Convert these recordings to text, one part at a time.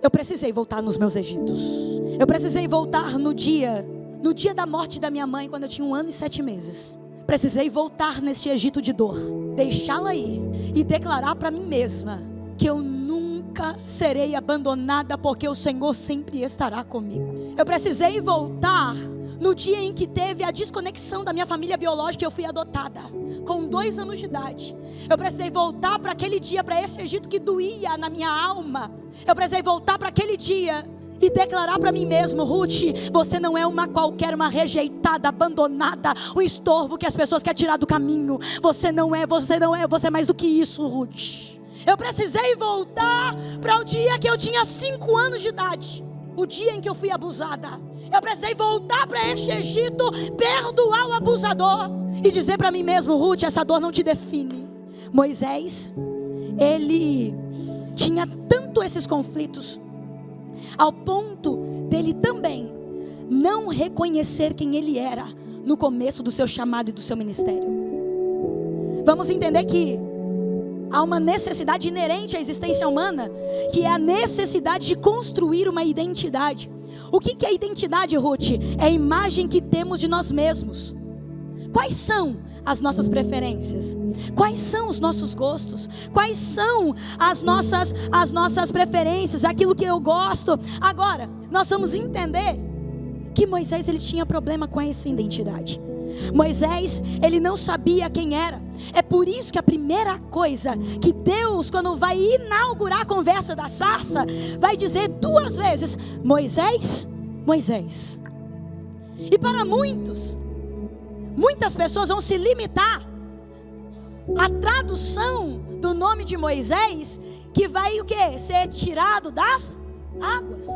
eu precisei voltar nos meus Egitos. Eu precisei voltar no dia da morte da minha mãe, quando eu tinha 1 ano e 7 meses. Precisei voltar neste Egito de dor, deixá-la ir e declarar para mim mesma que eu nunca serei abandonada, porque o Senhor sempre estará comigo. Eu precisei voltar no dia em que teve a desconexão da minha família biológica. Eu fui adotada com 2 anos de idade. Eu precisei voltar para aquele dia, para esse Egito que doía na minha alma. Eu precisei voltar para aquele dia e declarar para mim mesmo: Ruth, você não é uma qualquer, uma rejeitada, abandonada, um estorvo que as pessoas querem tirar do caminho. Você é mais do que isso, Ruth. Eu precisei voltar para o dia que eu tinha 5 anos de idade, o dia em que eu fui abusada. Eu precisei voltar para este Egito, perdoar o abusador e dizer para mim mesmo: Ruth, essa dor não te define. Moisés, ele tinha tanto esses conflitos, ao ponto dele também não reconhecer quem ele era no começo do seu chamado e do seu ministério. Vamos entender que há uma necessidade inerente à existência humana, que é a necessidade de construir uma identidade. O que é identidade, Ruth? É a imagem que temos de nós mesmos. Quais são as nossas preferências? Quais são os nossos gostos? Quais são as nossas preferências? Aquilo que eu gosto. Agora, nós vamos entender que Moisés, ele tinha problema com essa identidade. Moisés, ele não sabia quem era. É por isso que a primeira coisa que Deus, quando vai inaugurar a conversa da sarça, vai dizer 2 vezes: Moisés, Moisés. E para muitas pessoas vão se limitar à tradução do nome de Moisés, que vai o quê? Ser tirado das águas.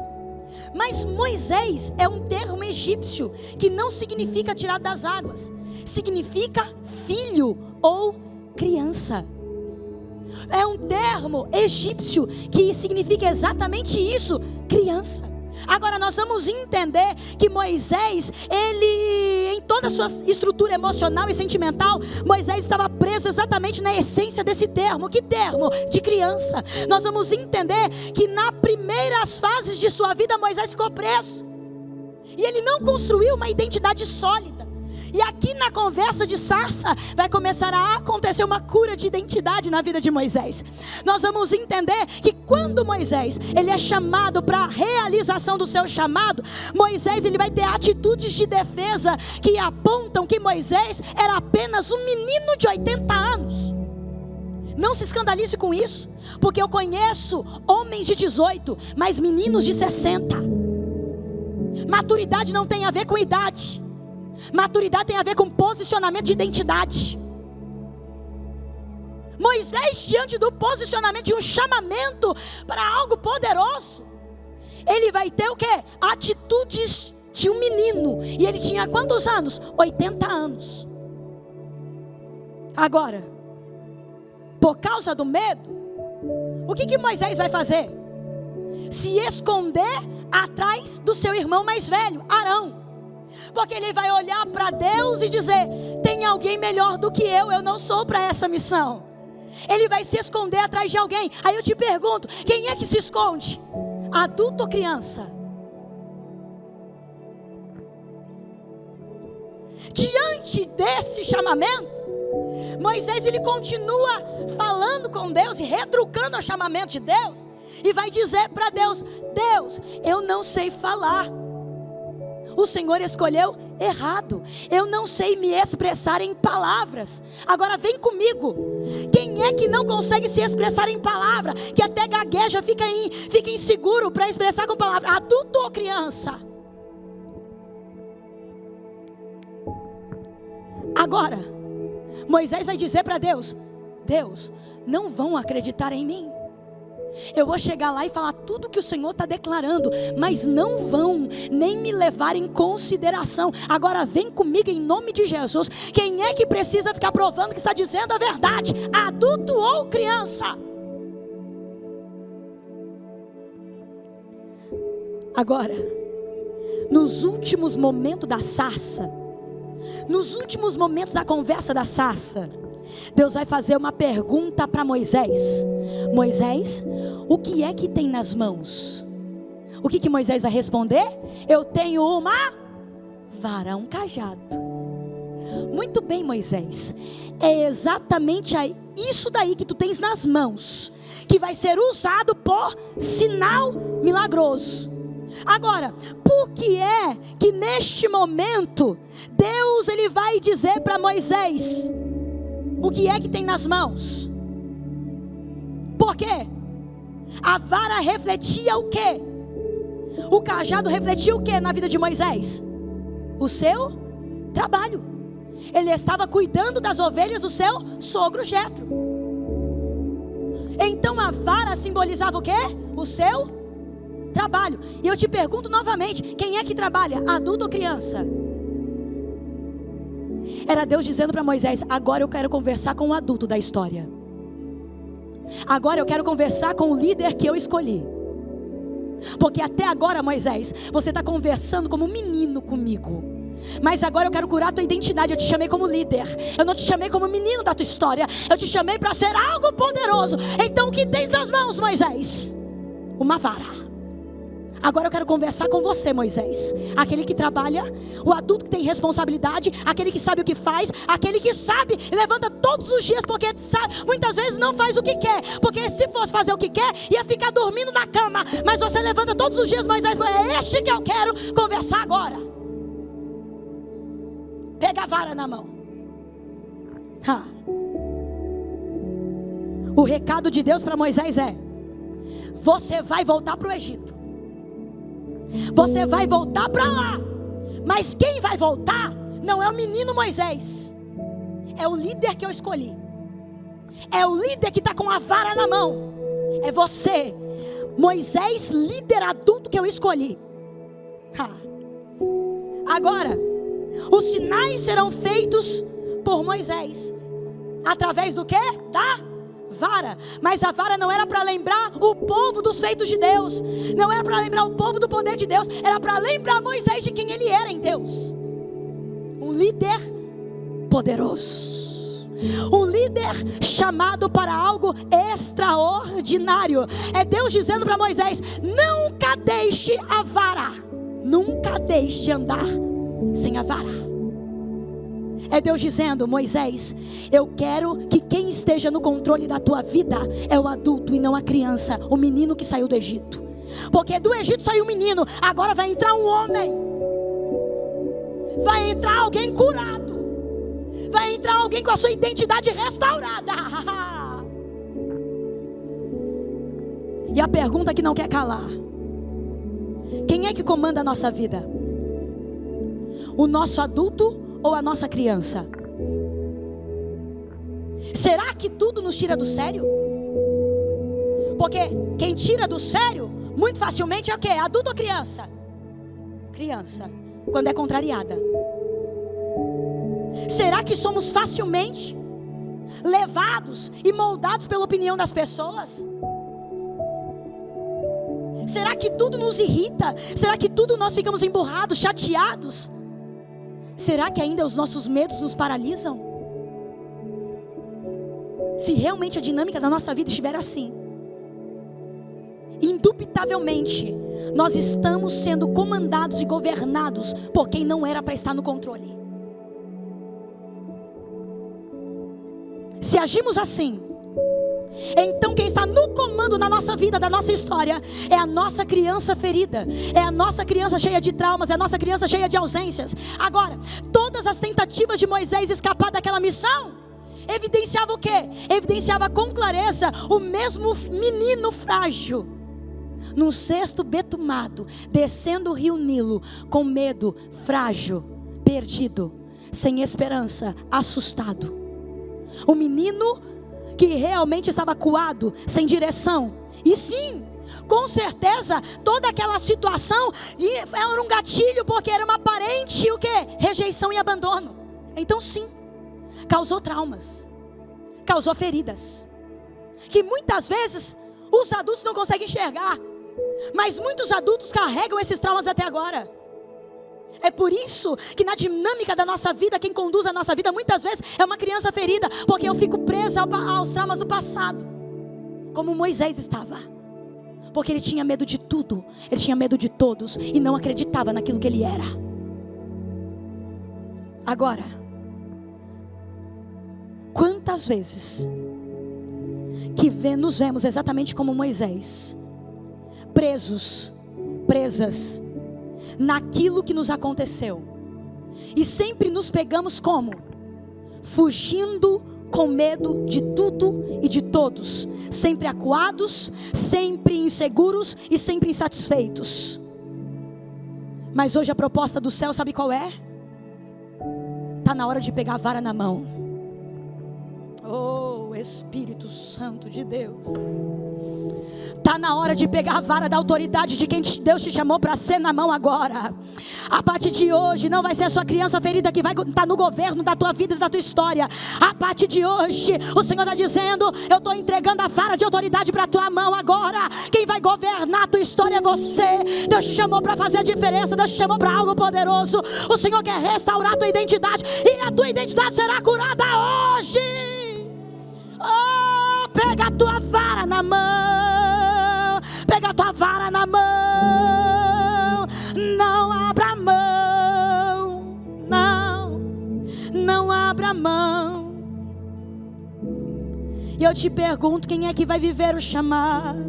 Mas Moisés é um termo egípcio que não significa tirado das águas, significa filho ou criança. É um termo egípcio que significa exatamente isso, criança. Agora nós vamos entender que Moisés, ele, em toda a sua estrutura emocional e sentimental, Moisés estava preso exatamente na essência desse termo. Que termo? De criança. Nós vamos entender que nas primeiras fases de sua vida, Moisés ficou preso, e ele não construiu uma identidade sólida. E aqui na conversa de sarça vai começar a acontecer uma cura de identidade na vida de Moisés. Nós vamos entender que quando Moisés, ele é chamado para a realização do seu chamado, Moisés, ele vai ter atitudes de defesa que apontam que Moisés era apenas um menino de 80 anos. Não se escandalize com isso, porque eu conheço homens de 18, mas meninos de 60. Maturidade não tem a ver com idade. Maturidade tem a ver com posicionamento de identidade. Moisés, diante do posicionamento de um chamamento para algo poderoso, ele vai ter o quê? Atitudes de um menino. E ele tinha quantos anos? 80 anos. Agora, por causa do medo, o que Moisés vai fazer? Se esconder atrás do seu irmão mais velho, Arão. Porque ele vai olhar para Deus e dizer: tem alguém melhor do que eu não sou para essa missão. Ele vai se esconder atrás de alguém. Aí eu te pergunto, quem é que se esconde? Adulto ou criança? Diante desse chamamento, Moisés, ele continua falando com Deus e retrucando o chamamento de Deus, e vai dizer para Deus: Deus, eu não sei falar. O Senhor escolheu errado. Eu não sei me expressar em palavras. Agora vem comigo. Quem é que não consegue se expressar em palavra? Que até gagueja, fica inseguro para expressar com palavra. Adulto ou criança? Agora, Moisés vai dizer para Deus: Deus, não vão acreditar em mim. Eu vou chegar lá e falar tudo que o Senhor está declarando, mas não vão nem me levar em consideração. Agora vem comigo em nome de Jesus. Quem é que precisa ficar provando que está dizendo a verdade? Adulto ou criança? Agora, nos últimos momentos da sarça, nos últimos momentos da conversa da sarça, Deus vai fazer uma pergunta para Moisés: Moisés, o que é que tem nas mãos? o que Moisés vai responder? Eu tenho uma vara, um cajado. Muito bem, Moisés, é exatamente isso daí que tu tens nas mãos, que vai ser usado por sinal milagroso. Agora, por que é que neste momento Deus ele vai dizer para Moisés o que é que tem nas mãos? Por quê? A vara refletia o quê? O cajado refletia o quê na vida de Moisés? O seu trabalho. Ele estava cuidando das ovelhas do seu sogro Jetro. Então a vara simbolizava o quê? O seu trabalho. E eu te pergunto novamente, quem é que trabalha? Adulto ou criança? Era Deus dizendo para Moisés: agora eu quero conversar com o adulto da história. Agora eu quero conversar com o líder que eu escolhi. Porque até agora, Moisés, você está conversando como um menino comigo. Mas agora eu quero curar a tua identidade. Eu te chamei como líder. Eu não te chamei como menino da tua história. Eu te chamei para ser algo poderoso. Então o que tens nas mãos, Moisés? Uma vara. Agora eu quero conversar com você, Moisés. Aquele que trabalha, o adulto que tem responsabilidade, aquele que sabe o que faz, aquele que sabe e levanta todos os dias, porque sabe, muitas vezes não faz o que quer, porque se fosse fazer o que quer, ia ficar dormindo na cama. Mas você levanta todos os dias, Moisés, é este que eu quero conversar agora. Pega a vara na mão. O recado de Deus para Moisés é: você vai voltar para o Egito. Você vai voltar para lá. Mas quem vai voltar não é o menino Moisés. É o líder que eu escolhi. É o líder que está com a vara na mão. É você, Moisés, líder adulto que eu escolhi. Agora, os sinais serão feitos por Moisés. Através do quê? Da vara. Mas a vara não era para lembrar o povo dos feitos de Deus. Não era para lembrar o povo do poder de Deus. Era para lembrar Moisés de quem ele era em Deus. Um líder poderoso. Um líder chamado para algo extraordinário. É Deus dizendo para Moisés: nunca deixe a vara. Nunca deixe de andar sem a vara. É Deus dizendo: Moisés, eu quero que quem esteja no controle da tua vida é o adulto e não a criança, o menino que saiu do Egito. Porque do Egito saiu um menino, agora vai entrar um homem. Vai entrar alguém curado. Vai entrar alguém com a sua identidade restaurada. E a pergunta que não quer calar: quem é que comanda a nossa vida? O nosso adulto ou a nossa criança? Será que tudo nos tira do sério? Porque quem tira do sério muito facilmente é o quê? Adulto ou criança? Criança, quando é contrariada. Será que somos facilmente levados e moldados pela opinião das pessoas? Será que tudo nos irrita? Será que tudo nós ficamos emburrados, chateados? Será que ainda os nossos medos nos paralisam? Se realmente a dinâmica da nossa vida estiver assim, indubitavelmente nós estamos sendo comandados e governados por quem não era para estar no controle. Se agimos assim, então quem está no comando na nossa vida, da nossa história, é a nossa criança ferida, é a nossa criança cheia de traumas, é a nossa criança cheia de ausências. Agora, todas as tentativas de Moisés escapar daquela missão evidenciava o quê? Evidenciava com clareza o mesmo menino frágil, num cesto betumado, descendo o rio Nilo, com medo, frágil, perdido, sem esperança, assustado. O menino que realmente estava acuado, sem direção. E sim, com certeza, toda aquela situação era um gatilho, porque era uma aparente, o quê? Rejeição e abandono. Então sim, causou traumas, causou feridas, que muitas vezes os adultos não conseguem enxergar, mas muitos adultos carregam esses traumas até agora. É por isso que na dinâmica da nossa vida, quem conduz a nossa vida muitas vezes é uma criança ferida, porque eu fico presa aos traumas do passado, como Moisés estava. Porque ele tinha medo de tudo, ele tinha medo de todos e não acreditava naquilo que ele era. Agora, quantas vezes que nos vemos exatamente como Moisés, presas naquilo que nos aconteceu, e sempre nos pegamos como? Fugindo com medo de tudo e de todos, sempre acuados, sempre inseguros e sempre insatisfeitos. Mas hoje a proposta do céu, sabe qual é? Está na hora de pegar a vara na mão. Oh, Espírito Santo de Deus. Está na hora de pegar a vara da autoridade de quem Deus te chamou para ser na mão agora. A partir de hoje não vai ser a sua criança ferida que vai estar no governo da tua vida e da tua história. A partir de hoje o Senhor está dizendo: eu estou entregando a vara de autoridade para a tua mão agora. Quem vai governar a tua história é você. Deus te chamou para fazer a diferença. Deus te chamou para algo poderoso. O Senhor quer restaurar a tua identidade, e a tua identidade será curada hoje. Oh, pega a tua vara na mão. Pega a tua vara na mão. Não abra mão. Não abra mão. E eu te pergunto: quem é que vai viver o chamado?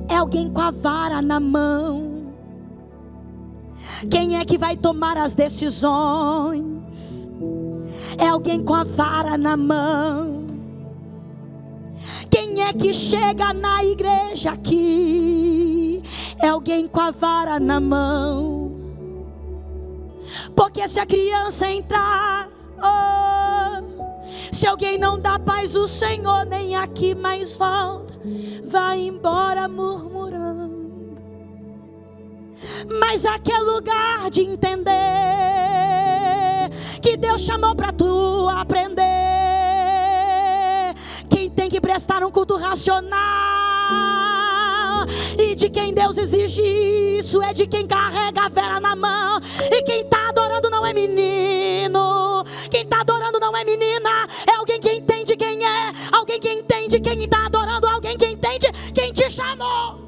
É alguém com a vara na mão. Quem é que vai tomar as decisões? É alguém com a vara na mão. Quem é que chega na igreja aqui? É alguém com a vara na mão. Porque se a criança entrar, se alguém não dá paz, o Senhor nem aqui mais volta, vai embora murmurando. Mas aquele lugar de entender que Deus chamou para tu aprender. Quem tem que prestar um culto racional e de quem Deus exige isso é de quem carrega a vara na mão. E quem está adorando não é menino, quem está adorando não é menina, é alguém que entende quem é, alguém que entende quem está adorando, alguém que entende quem te chamou.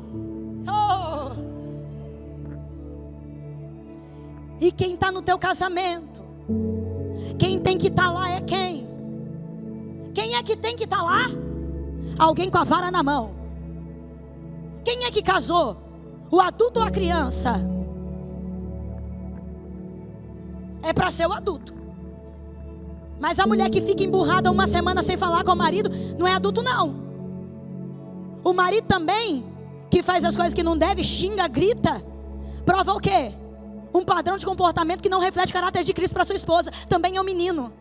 Oh. E quem está no teu casamento, quem tem que estar lá é quem? Quem é que tem que estar lá? Alguém com a vara na mão. Quem é que casou? O adulto ou a criança? É para ser o adulto. Mas a mulher que fica emburrada uma semana sem falar com o marido não é adulto não. O marido também, que faz as coisas que não deve, xinga, grita, prova o quê? Um padrão de comportamento que não reflete o caráter de Cristo para sua esposa. Também é um menino.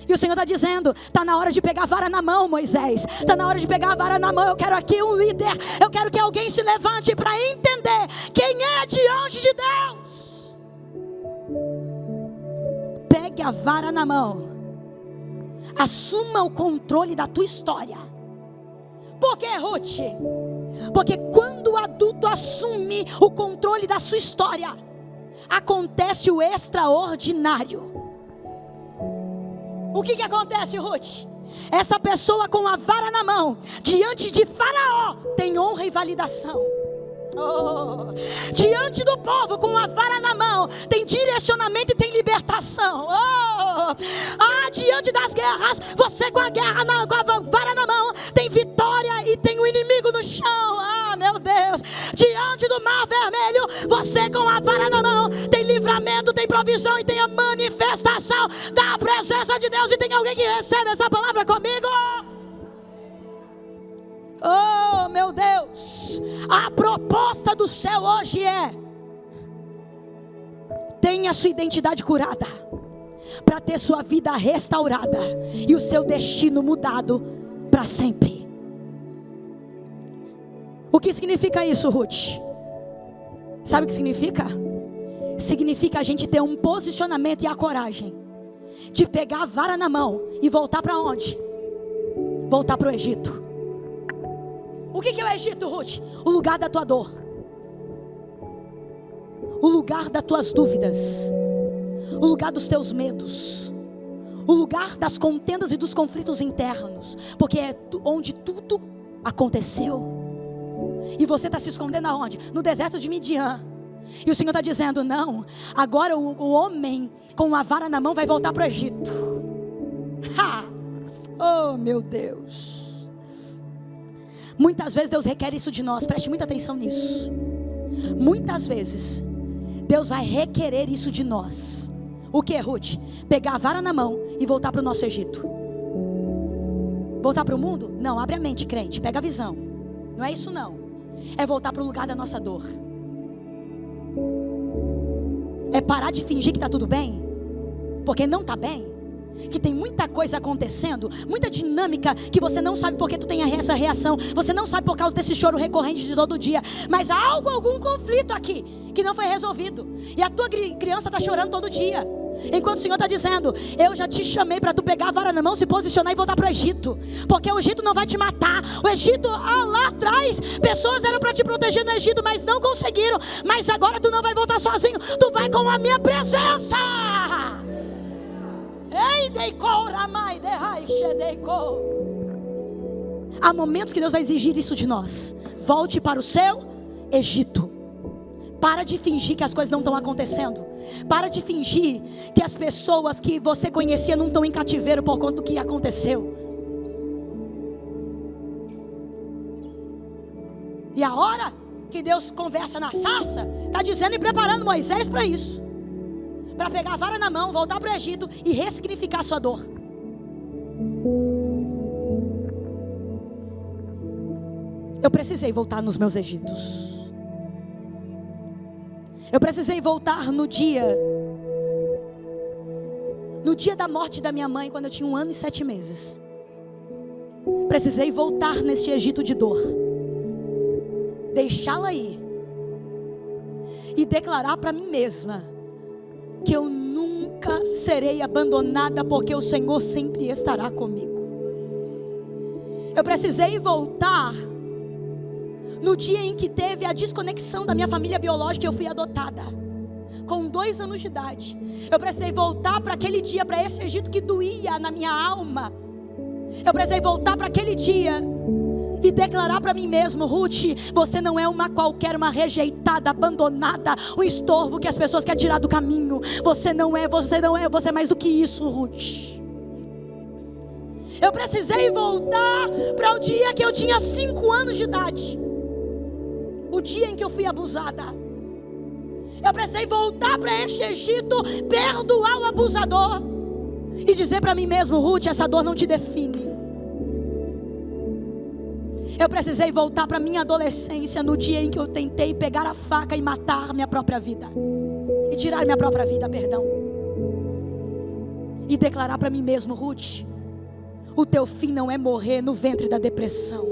E o Senhor está dizendo: está na hora de pegar a vara na mão, Moisés. Está na hora de pegar a vara na mão. Eu quero aqui um líder. Eu quero que alguém se levante para entender quem é diante de Deus. Pegue a vara na mão. Assuma o controle da tua história. Por que, Ruth? Porque quando o adulto assume o controle da sua história, acontece o extraordinário. O que acontece, Ruth? Essa pessoa com a vara na mão, diante de Faraó, tem honra e validação. Oh. Diante do povo, com a vara na mão, tem direcionamento e tem libertação. Diante das guerras, você com a vara na mão, tem vitória e tem o inimigo no chão. Meu Deus. Diante do mar vermelho, você com a vara na mão, tem livramento, tem provisão e tem a manifestação da presença de Deus. E tem alguém que recebe essa palavra comigo? Oh, meu Deus. A proposta do céu hoje é: tenha sua identidade curada, para ter sua vida restaurada e o seu destino mudado para sempre. O que significa isso, Ruth? Sabe o que significa? Significa a gente ter um posicionamento e a coragem de pegar a vara na mão e voltar para onde? Voltar para o Egito. O que é o Egito, Ruth? O lugar da tua dor, o lugar das tuas dúvidas, o lugar dos teus medos, o lugar das contendas e dos conflitos internos, porque é onde tudo aconteceu. E você está se escondendo aonde? No deserto de Midian. E o Senhor está dizendo, não, agora o homem com uma vara na mão vai voltar para o Egito. Ha! Oh meu Deus. Muitas vezes Deus requer isso de nós, preste muita atenção nisso. Muitas vezes Deus vai requerer isso de nós. O que, Ruth? Pegar a vara na mão e voltar para o nosso Egito. Voltar para o mundo? Não, abre a mente, crente, pega a visão. Não é isso não. É voltar para o lugar da nossa dor. É parar de fingir que está tudo bem, porque não está bem. Que tem muita coisa acontecendo, muita dinâmica que você não sabe porque tu tem essa reação. Você não sabe por causa desse choro recorrente de todo dia. Mas há algum conflito aqui que não foi resolvido. E a tua criança está chorando todo dia. Enquanto o Senhor está dizendo, eu já te chamei para tu pegar a vara na mão, se posicionar e voltar para o Egito. Porque o Egito não vai te matar. O Egito, lá atrás, pessoas eram para te proteger no Egito, mas não conseguiram. Mas agora tu não vai voltar sozinho, tu vai com a minha presença. Há momentos que Deus vai exigir isso de nós. Volte para o seu Egito. Para de fingir que as coisas não estão acontecendo. Para de fingir que as pessoas que você conhecia não estão em cativeiro por conta do que aconteceu. E a hora que Deus conversa na sarça, está dizendo e preparando Moisés para isso. Para pegar a vara na mão, voltar para o Egito e ressignificar a sua dor. Eu precisei voltar nos meus Egitos. Eu precisei voltar no dia da morte da minha mãe, quando eu tinha 1 ano e 7 meses. Precisei voltar neste Egito de dor, deixá-la ir e declarar para mim mesma que eu nunca serei abandonada, porque o Senhor sempre estará comigo. Eu precisei voltar no dia em que teve a desconexão da minha família biológica e eu fui adotada, com 2 anos de idade. Eu precisei voltar para aquele dia, para esse Egito que doía na minha alma. Eu precisei voltar para aquele dia e declarar para mim mesmo, Ruth, você não é uma qualquer, uma rejeitada, abandonada, um estorvo que as pessoas querem tirar do caminho. Você é mais do que isso, Ruth. Eu precisei voltar para o dia que eu tinha 5 anos de idade, o dia em que eu fui abusada. Eu precisei voltar para este Egito, perdoar o abusador e dizer para mim mesmo, Ruth, essa dor não te define. Eu precisei voltar para minha adolescência, no dia em que eu tentei pegar a faca e matar minha própria vida, e tirar minha própria vida, perdão, e declarar para mim mesmo, Ruth, o teu fim não é morrer no ventre da depressão.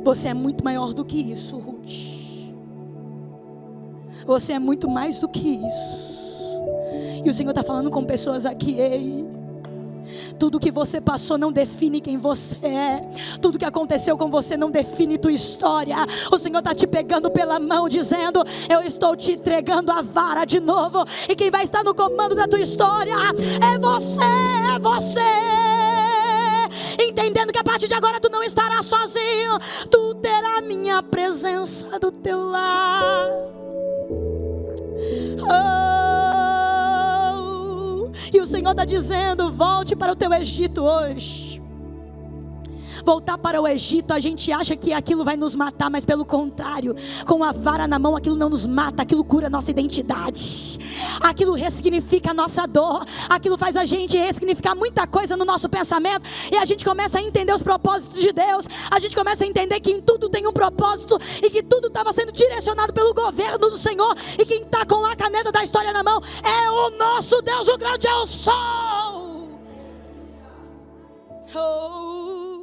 Você é muito maior do que isso, Ruth. Você é muito mais do que isso. E o Senhor está falando com pessoas aqui, ei, tudo que você passou não define quem você é. Tudo que aconteceu com você não define tua história. O Senhor está te pegando pela mão, dizendo, eu estou te entregando a vara de novo, e quem vai estar no comando da tua história é você, é você. Entendendo que a partir de agora tu não estarás sozinho, tu terás minha presença do teu lar. E o Senhor está dizendo, volte para o teu Egito hoje. Voltar para o Egito, a gente acha que aquilo vai nos matar, mas pelo contrário, com a vara na mão, aquilo não nos mata, aquilo cura a nossa identidade, aquilo ressignifica a nossa dor, aquilo faz a gente ressignificar muita coisa no nosso pensamento, e a gente começa a entender os propósitos de Deus, a gente começa a entender que em tudo tem um propósito, e que tudo estava sendo direcionado pelo governo do Senhor, e quem está com a caneta da história na mão é o nosso Deus, o grande é o sol. Oh.